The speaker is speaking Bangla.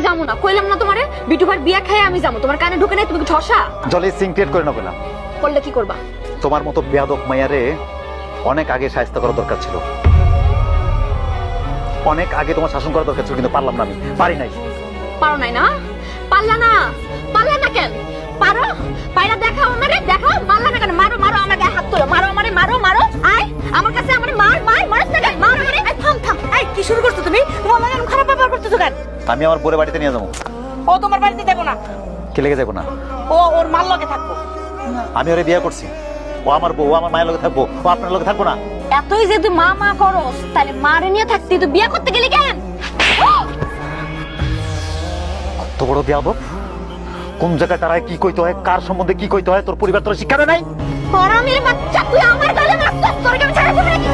যাবো না, কইলাম না তোমারে বিটু ভাই বিয়া খাই আমি যাবো। তোমার কানে ঢুকে নাই, তুমি কি ঠসা? জলে সিং ক্রিয়েট করে নেবে না। করলে কি করবা? তোমার মতো বেয়াদব মাইয়ারে অনেক আগে শায়েস্তা করা দরকার ছিল, অনেক আগে তোমার শাসন করা দরকার ছিল, কিন্তু পারলাম না, আমি পারি নাই। পারো নাই না? পারলা না? পারলা না কেন? পারো, পাইরা দেখাও আমারে, দেখাও। পারলা না কেন? মারো মারো, আমার গায়ে হাত তোলো, মারো আমারে, মারো মারো। আয় আমার কাছে আমারে মার মার, মারছ না কেন? মার আমারে। এই থাম থাম, এই কি শুরু করছো তুমি? তোমার লাগে খারাপ ব্যবহার করতেছো কেন? আমি আমার বোরে বাড়িতে নিয়ে যাবো। ও তোমার বাড়িতে যাবো না, কে লেগে যাবো না? ও ওর মার লগে থাকবো। আমি ওরে বিয়ে করছি, ও আমার বউ, আমার মায়ের লগে থাকবো, ও আপনার লগে থাকবো না। এতই যে তুই মা মা করস, তাহলে মারে নিয়ে থাকতি, তুই বিয়া করতে গেলি কেন? কত বড় বেয়াদব! কোন জায়গায় তারা কি কইতে হয়, কার সম্বন্ধে কি কইতে হয়, তোর পরিবার তোর শিক্ষা দেয় নাই। হারামির বাচ্চা, তুই আমার গালে মারছস, তোর কি আমি ছেড়ে দেব নাকি?